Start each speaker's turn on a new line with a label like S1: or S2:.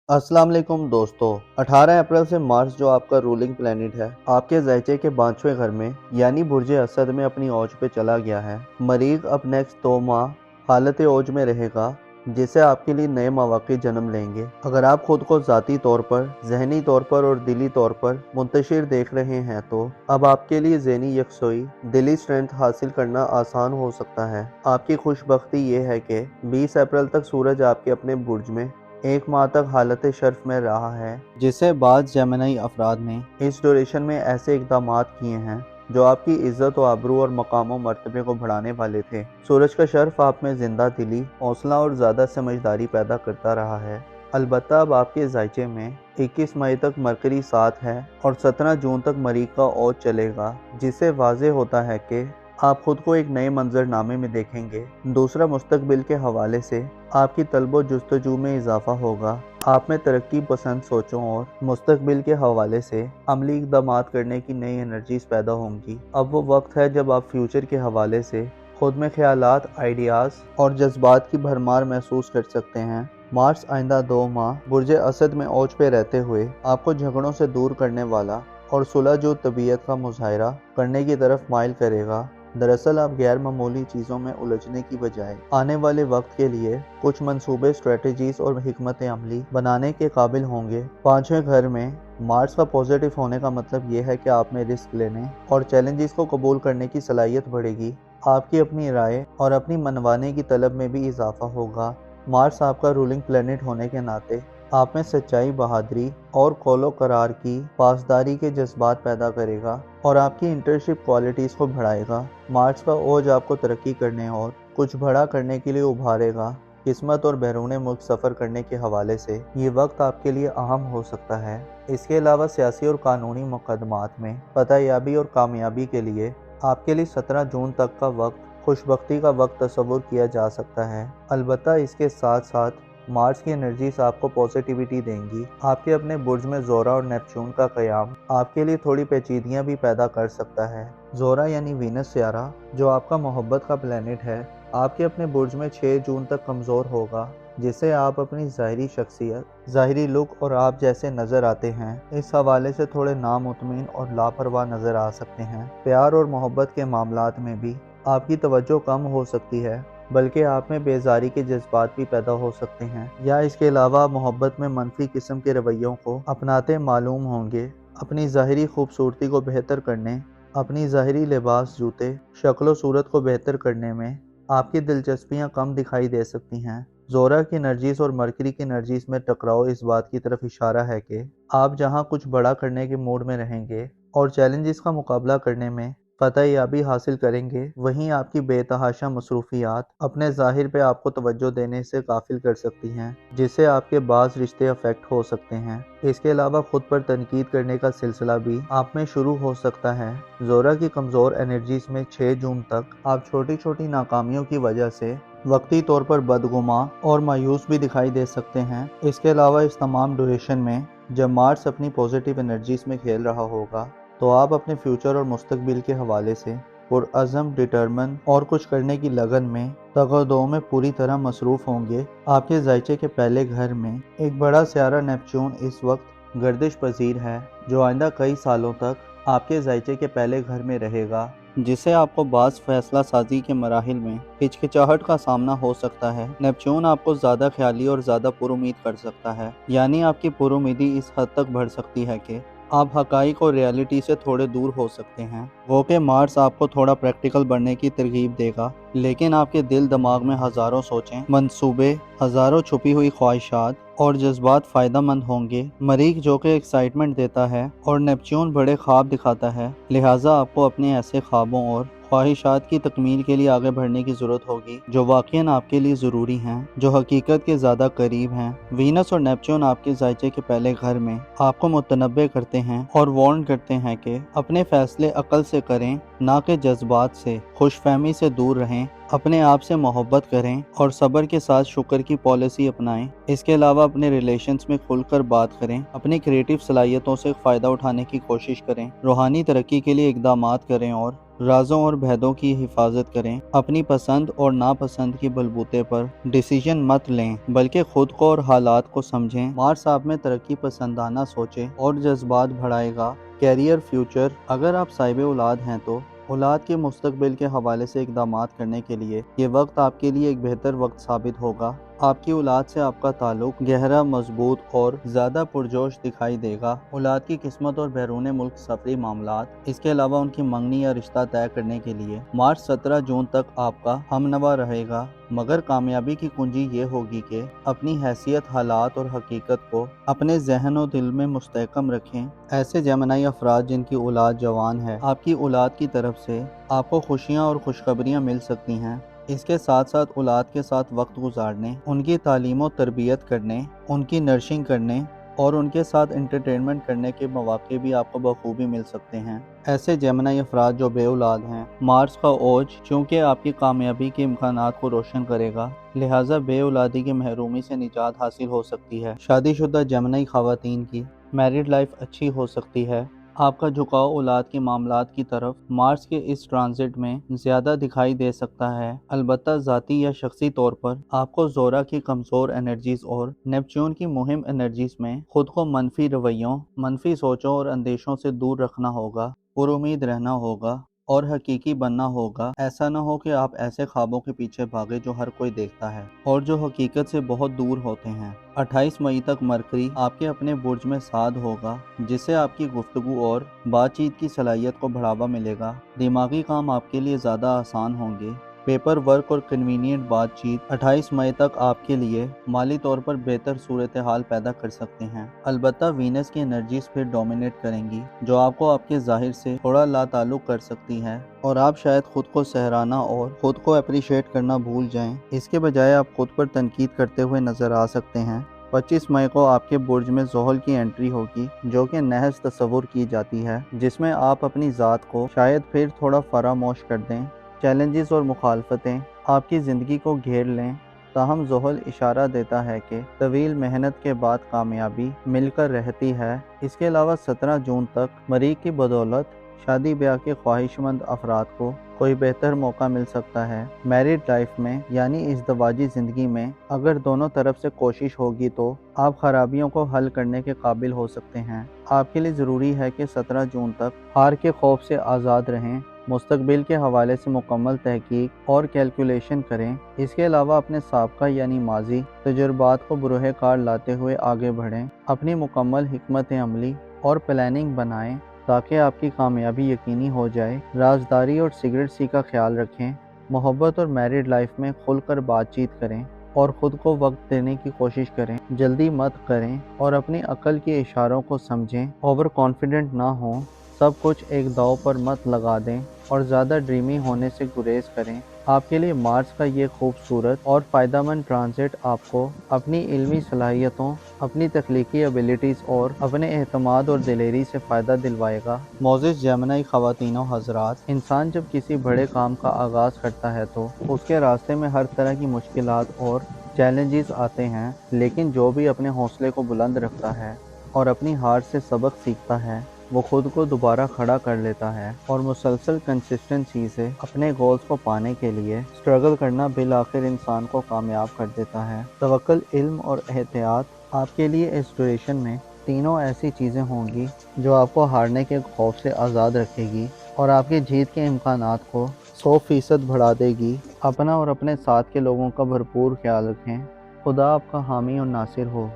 S1: अस्सलाम वालेकुम दोस्तों। 18 अप्रैल से मार्स जो आपका रूलिंग प्लेनेट है आपके ज़ायचे के 5वें घर में यानी बुर्ज असद में अपनी औज पे चला गया है। मरीख अब नेक्स्ट 2 माह हालत औज में रहेगा जिससे आपके लिए नए मौक़े जन्म लेंगे। अगर आप खुद को ज़ाती तौर पर, ज़हनी तौर पर और दिली तौर पर मुंतशिर देख रहे हैं तो अब आपके लिए ज़हनी यकसोई, दिली स्ट्रेंथ हासिल करना आसान हो सकता है। आपकी खुशबख्ती ये है कि 20 अप्रैल तक सूरज आपके अपने बुर्ज में 1 माह तक हालत शर्फ में रहा है, जिससे बाद जेमिनी अफराद ने इस ड्यूरेशन में ऐसे इक़दामात किए हैं जो आपकी इज्जत व आबरू और मकाम व मर्तबे को बढ़ाने वाले थे। सूरज का शर्फ आप में जिंदा दिली, हौसला और ज़्यादा समझदारी पैदा करता रहा है। अलबत्ता अब आपके ज़ायचे में 21 मई तक मरकरी 7 है और 17 जून तक मरीख का औज चलेगा, जिससे वाज़ेह होता है कि आप खुद को एक नए मंजरनामे में देखेंगे। दूसरा, मुस्तकबिल के हवाले से आपकी तलब जुस्तजू में इजाफा होगा। आप में तरक्की पसंद सोचों और मुस्तकबिल के हवाले से अमली इक़दामात करने की नई एनर्जीज पैदा होंगी। अब वो वक्त है जब आप फ्यूचर के हवाले से खुद में ख्यालात, आइडियाज़ और जज्बात की भरमार महसूस कर सकते हैं। मार्स आइंदा 2 माह बुर्ज असद में औज पे रहते हुए आपको झगड़ों से दूर करने वाला और सुलह जो तबीयत का मुजाहरा करने की तरफ माइल करेगा। दरअसल आप गैर मामूली चीज़ों में उलझने की बजाय आने वाले वक्त के लिए कुछ मंसूबे, स्ट्रेटजीज और हिकमत अमली बनाने के काबिल होंगे। 5वें घर में मार्स का पॉजिटिव होने का मतलब ये है कि आप में रिस्क लेने और चैलेंजेस को कबूल करने की सलाहियत बढ़ेगी। आपकी अपनी राय और अपनी मनवाने की तलब में भी इजाफा होगा। मार्स आपका रूलिंग प्लेनेट होने के नाते आप में सच्चाई, बहादुरी और कौलो करार की पासदारी के जज्बात पैदा करेगा और आपकी इंटर्नशिप क्वालिटीज़ को बढ़ाएगा। मार्स का ओज आपको तरक्की करने और कुछ बड़ा करने के लिए उभारेगा। किस्मत और बैरून मुल्क सफ़र करने के हवाले से ये वक्त आपके लिए अहम हो सकता है। इसके अलावा सियासी और कानूनी मुकदमात में फतहयाबी और कामयाबी के लिए आपके लिए 17 जून तक का वक्त खुशबख्ती का वक्त तस्वुर किया जा सकता है। अलबत्ता इसके साथ साथ मार्स की एनर्जीज आपको पॉजिटिविटी देंगी। आपके अपने बुर्ज में ज़ोरा और नेपच्यून का क़याम आपके लिए थोड़ी पेचीदगियाँ भी पैदा कर सकता है। ज़ोरा यानी वीनस सियारा जो आपका मोहब्बत का प्लेनेट है आपके अपने बुर्ज में 6 जून तक कमज़ोर होगा, जिससे आप अपनी ज़ाहिरी शख्सियत, ज़ाहिरी लुक और आप जैसे नज़र आते हैं इस हवाले से थोड़े नामुतमिन और लापरवाह नज़र आ सकते हैं। प्यार और मोहब्बत के मामलात में भी आपकी तवज्जो कम हो सकती है, बल्कि आप में बेजारी के जज्बात भी पैदा हो सकते हैं या इसके अलावा मोहब्बत में मनफी किस्म के रवैयों को अपनाते मालूम होंगे। अपनी ज़ाहिरी खूबसूरती को बेहतर करने, अपनी ज़ाहिरी लिबास, जूते, शक्ल सूरत को बेहतर करने में आपकी दिलचस्पियाँ कम दिखाई दे सकती हैं। ज़ोरा की एनर्जीज और मरकरी की एनर्जीज में टकराव इस बात की तरफ इशारा है कि आप जहाँ कुछ बड़ा करने के मूड में रहेंगे और चैलेंजेस का मुकाबला करने में फतहयाबी हासिल करेंगे, वहीं आपकी बेतहाशा मसरूफियात अपने ज़ाहिर पे आपको तवज्जो देने से गाफिल कर सकती हैं, जिससे आपके बाज़ रिश्ते अफेक्ट हो सकते हैं। इसके अलावा खुद पर तनकीद करने का सिलसिला भी आप में शुरू हो सकता है। ज़ोरा की कमज़ोर एनर्जीज में 6 जून तक आप छोटी छोटी नाकामियों की वजह से वक्ती तौर पर बदगुमा और मायूस भी दिखाई दे सकते हैं। इसके अलावा इस तमाम ड्यूरेशन में जब मार्स अपनी पॉजिटिव एनर्जीज में खेल रहा होगा तो आप अपने फ्यूचर और मुस्तकबिल के हवाले से पुरअज़म, डिटरमिन और कुछ करने की लगन में तगदो में पूरी तरह मसरूफ़ होंगे। आपके ज़ायचे के पहले घर में एक बड़ा सियारा नेपच्यून इस वक्त गर्दिश पजीर है जो आइंदा कई सालों तक आपके ज़ायचे के पहले घर में रहेगा, जिससे आपको बाज़ फैसला साजी के मराहिल में हिचकिचाहट का सामना हो सकता है। नेपच्यून आपको ज़्यादा ख्याली और ज़्यादा पुरुमीद कर सकता है, यानी आपकी पुरुमीदी इस हद तक बढ़ सकती है कि आप हकाइक और रियलिटी से थोड़े दूर हो सकते हैं। वो कि मार्स आपको थोड़ा प्रैक्टिकल बनने की तरगीब देगा, लेकिन आपके दिल दिमाग में हज़ारों सोचें, मंसूबे, हज़ारों छुपी हुई ख्वाहिशात और जज्बात फ़ायदा मंद होंगे। मरीख जो कि एक्साइटमेंट देता है और नेपच्यून बड़े ख्वाब दिखाता है, लिहाजा आपको अपने ऐसे ख्वाबों और ख्वाहिशात की तकमील के लिए आगे बढ़ने की ज़रूरत होगी जो वाक़ईन आपके लिए ज़रूरी हैं, जो हकीकत के ज़्यादा करीब हैं। वीनस और नेपच्यून आपके ज़ायचे के पहले घर में आपको मुतनब्बे करते हैं और वार्न करते हैं कि अपने फ़ैसले अक्ल से करें نہ کہ جذبات سے۔ خوش فہمی سے دور رہیں، اپنے آپ سے محبت کریں اور صبر کے ساتھ شکر کی پالیسی اپنائیں۔ اس کے علاوہ اپنے ریلیشنز میں کھل کر بات کریں، اپنی کریٹیو صلاحیتوں سے فائدہ اٹھانے کی کوشش کریں، روحانی ترقی کے لیے اقدامات کریں اور رازوں اور بھیدوں کی حفاظت کریں۔ اپنی پسند اور ناپسند کی بلبوتے پر ڈیسیژن مت لیں، بلکہ خود کو اور حالات کو سمجھیں۔ مارس آپ میں ترقی پسندانہ سوچیں اور جذبات بڑھائے گا۔ کیریئر، فیوچر، اگر آپ صاحب اولاد ہیں تو اولاد کے مستقبل کے حوالے سے اقدامات کرنے کے لیے یہ وقت آپ کے لیے ایک بہتر وقت ثابت ہوگا۔ آپ کی اولاد سے آپ کا تعلق گہرا، مضبوط اور زیادہ پرجوش دکھائی دے گا۔ اولاد کی قسمت اور بیرون ملک سفری معاملات، اس کے علاوہ ان کی منگنی یا رشتہ طے کرنے کے لیے مارچ 17 جون تک آپ کا ہمنوا رہے گا، مگر کامیابی کی کنجی یہ ہوگی کہ اپنی حیثیت، حالات اور حقیقت کو اپنے ذہن و دل میں مستحکم رکھیں۔ ایسے جیمنائی افراد جن کی اولاد جوان ہے، آپ کی اولاد کی طرف سے آپ کو خوشیاں اور خوشخبریاں مل سکتی ہیں۔ اس کے ساتھ ساتھ اولاد کے ساتھ وقت گزارنے، ان کی تعلیم و تربیت کرنے، ان کی نرشنگ کرنے اور ان کے ساتھ انٹرٹینمنٹ کرنے کے مواقع بھی آپ کو بخوبی مل سکتے ہیں۔ ایسے جیمنائی افراد جو بے اولاد ہیں، مارس کا اوج چونکہ آپ کی کامیابی کے امکانات کو روشن کرے گا، لہٰذا بے اولادی کی محرومی سے نجات حاصل ہو سکتی ہے۔ شادی شدہ جیمنائی خواتین کی میرڈ لائف اچھی ہو سکتی ہے۔ آپ کا جھکاؤ اولاد کے معاملات کی طرف مارس کے اس ٹرانزٹ میں زیادہ دکھائی دے سکتا ہے، البتہ ذاتی یا شخصی طور پر آپ کو زورا کی کمزور انرجیز اور نیپچون کی مہم انرجیز میں خود کو منفی رویوں، منفی سوچوں اور اندیشوں سے دور رکھنا ہوگا، پر امید رہنا ہوگا اور حقیقی بننا ہوگا۔ ایسا نہ ہو کہ آپ ایسے خوابوں کے پیچھے بھاگے جو ہر کوئی دیکھتا ہے اور جو حقیقت سے بہت دور ہوتے ہیں۔ 28 مئی تک مرکری آپ کے اپنے برج میں سعد ہوگا، جس سے آپ کی گفتگو اور بات چیت کی صلاحیت کو بڑھاوا ملے گا۔ دماغی کام آپ کے لیے زیادہ آسان ہوں گے۔ پیپر ورک اور کنوینئنٹ بات چیت 28 مئی تک آپ کے لیے مالی طور پر بہتر صورتحال پیدا کر سکتے ہیں، البتہ وینس کی انرجیز پھر ڈومینیٹ کریں گی، جو آپ کو آپ کے ظاہر سے تھوڑا لا تعلق کر سکتی ہے اور آپ شاید خود کو سہرانا اور خود کو اپریشیٹ کرنا بھول جائیں۔ اس کے بجائے آپ خود پر تنقید کرتے ہوئے نظر آ سکتے ہیں۔ 25 مئی کو آپ کے برج میں زحل کی انٹری ہوگی، جو کہ نحس تصور کی جاتی ہے، جس میں آپ اپنی ذات کو شاید پھر تھوڑا فراموش کر دیں۔ چیلنجز اور مخالفتیں آپ کی زندگی کو گھیر لیں، تاہم زحل اشارہ دیتا ہے کہ طویل محنت کے بعد کامیابی مل کر رہتی ہے۔ اس کے علاوہ 17 جون تک مریخ کی بدولت شادی بیاہ کے خواہش مند افراد کو کوئی بہتر موقع مل سکتا ہے۔ میرڈ لائف میں یعنی ازدواجی زندگی میں اگر دونوں طرف سے کوشش ہوگی تو آپ خرابیوں کو حل کرنے کے قابل ہو سکتے ہیں۔ آپ کے لیے ضروری ہے کہ 17 جون تک ہار کے خوف سے آزاد رہیں، مستقبل کے حوالے سے مکمل تحقیق اور کیلکولیشن کریں۔ اس کے علاوہ اپنے سابقہ یعنی ماضی تجربات کو بروئے کار لاتے ہوئے آگے بڑھیں، اپنی مکمل حکمت عملی اور پلاننگ بنائیں تاکہ آپ کی کامیابی یقینی ہو جائے۔ رازداری اور سیکریٹسی کا خیال رکھیں، محبت اور میرڈ لائف میں کھل کر بات چیت کریں اور خود کو وقت دینے کی کوشش کریں، جلدی مت کریں اور اپنی عقل کے اشاروں کو سمجھیں، اوور کانفیڈنٹ نہ ہوں، سب کچھ ایک داؤ پر مت لگا دیں اور زیادہ ڈریمی ہونے سے گریز کریں۔ آپ کے لیے مارس کا یہ خوبصورت اور فائدہ مند ٹرانزٹ آپ کو اپنی علمی صلاحیتوں، اپنی تخلیقی ایبیلٹیز اور اپنے اعتماد اور دلیری سے فائدہ دلوائے گا۔ معزز جیمنائی خواتین و حضرات، انسان جب کسی بڑے کام کا آغاز کرتا ہے تو اس کے راستے میں ہر طرح کی مشکلات اور چیلنجز آتے ہیں، لیکن جو بھی اپنے حوصلے کو بلند رکھتا ہے اور اپنی ہار سے سبق سیکھتا ہے، وہ خود کو دوبارہ کھڑا کر لیتا ہے اور مسلسل کنسسٹنسی سے اپنے گولز کو پانے کے لیے سٹرگل کرنا بالآخر انسان کو کامیاب کر دیتا ہے۔ توکل، علم اور احتیاط آپ کے لیے اس ڈیوریشن میں تینوں ایسی چیزیں ہوں گی جو آپ کو ہارنے کے خوف سے آزاد رکھے گی اور آپ کی جیت کے امکانات کو 100% بڑھا دے گی۔ اپنا اور اپنے ساتھ کے لوگوں کا بھرپور خیال رکھیں۔ خدا آپ کا حامی اور ناصر ہو۔